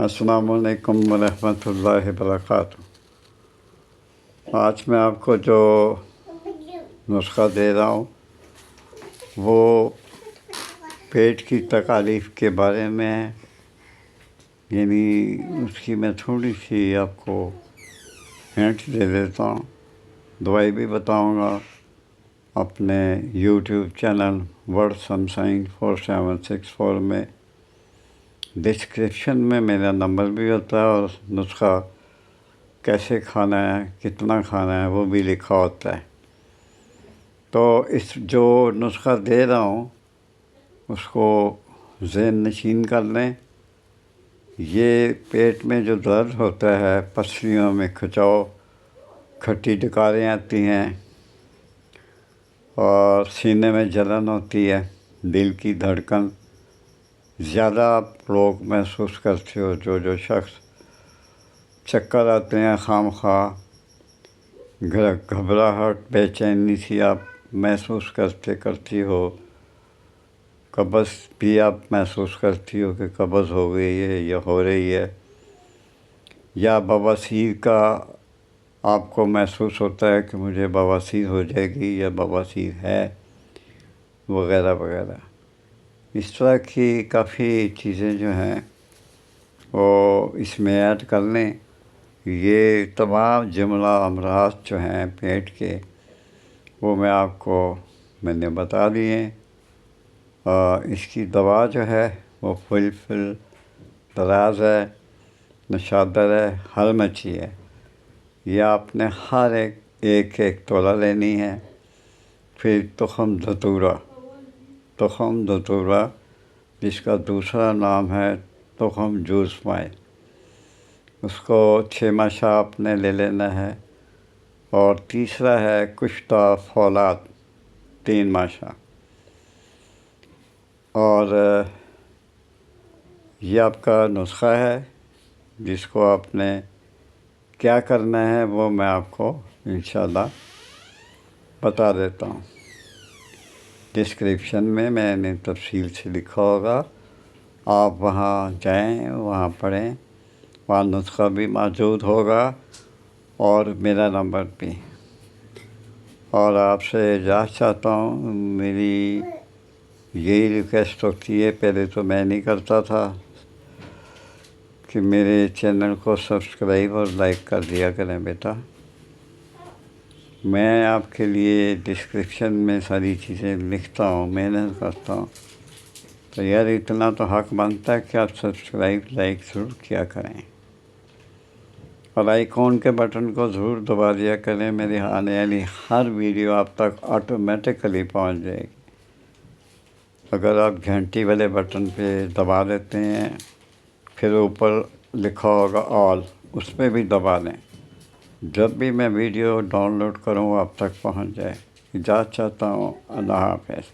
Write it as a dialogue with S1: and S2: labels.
S1: السلام علیکم ورحمۃ اللہ وبرکاتہ۔ آج میں آپ کو جو نسخہ دے رہا ہوں وہ پیٹ کی تکالیف کے بارے میں ہے، یعنی اس کی میں تھوڑی سی آپ کو ہنٹ دے دیتا ہوں، دوائی بھی بتاؤں گا۔ اپنے یوٹیوب چینل ورڈ سم سائن 4764 میں ڈسکرپشن میں میرا نمبر بھی ہوتا ہے اور نسخہ کیسے کھانا ہے، کتنا کھانا ہے وہ بھی لکھا ہوتا ہے۔ تو اس جو نسخہ دے رہا ہوں اس کو ذہن نشین کر لیں۔ یہ پیٹ میں جو درد ہوتا ہے، پسلیوں میں کھچاؤ، کھٹی ڈکاریں آتی ہیں اور سینے میں جلن ہوتی ہے، دل کی دھڑکن زیادہ آپ لوگ محسوس کرتے ہو، جو شخص چکر آتے ہیں خواہ مخواہ، گھبراہٹ، بے چینی سی آپ محسوس کرتی ہو، قبض بھی آپ محسوس کرتی ہو کہ قبض ہو گئی ہے یا ہو رہی ہے، یا بواسیر کا آپ کو محسوس ہوتا ہے کہ مجھے بواسیر ہو جائے گی یا بواسیر ہے، وغیرہ وغیرہ۔ اس طرح کی کافی چیزیں جو ہیں وہ اس میں ایڈ کر لیں۔ یہ تمام جملہ امراض جو ہیں پیٹ کے وہ میں نے بتا دیے۔ اس کی دوا جو ہے وہ فلفل دراز ہے، نشادر ہے، ہر مچھی ہے۔ یہ آپ نے ہر ایک تولہ لینی ہے۔ پھر تخم دھتورا جس کا دوسرا نام ہے تخم جوس مائل، اس کو 6 ماشا آپ نے لے لینا ہے۔ اور تیسرا ہے کشتہ فولاد 3 ماشا۔ اور یہ آپ کا نسخہ ہے جس کو آپ نے کیا کرنا ہے وہ میں آپ کو انشاءاللہ بتا دیتا ہوں۔ ڈسکرپشن میں نے تفصیل سے لکھا ہوگا، آپ وہاں جائیں، وہاں پڑھیں، وہاں نسخہ بھی موجود ہوگا اور میرا نمبر بھی۔ اور آپ سے اجازت چاہتا ہوں، میری یہی ریکویسٹ ہوتی ہے، پہلے تو میں نہیں کرتا تھا، کہ میرے چینل کو سبسکرائب اور لائک کر دیا کریں بیٹا۔ میں آپ کے لیے ڈسکرپشن میں ساری چیزیں لکھتا ہوں، محنت کرتا ہوں، تو یار اتنا تو حق بنتا ہے کہ آپ سبسکرائب لائک ضرور کیا کریں اور آئیکن کے بٹن کو ضرور دبا دیا کریں۔ میری آنے والی ہر ویڈیو آپ تک آٹومیٹکلی پہنچ جائے گی۔ اگر آپ گھنٹی والے بٹن پہ دبا دیتے ہیں، پھر اوپر لکھا ہوگا آل، اس پہ بھی دبا دیں، جب بھی میں ویڈیو ڈاؤن لوڈ کروں آپ تک پہنچ جائے۔ اجازت چاہتا ہوں، اللہ حافظ۔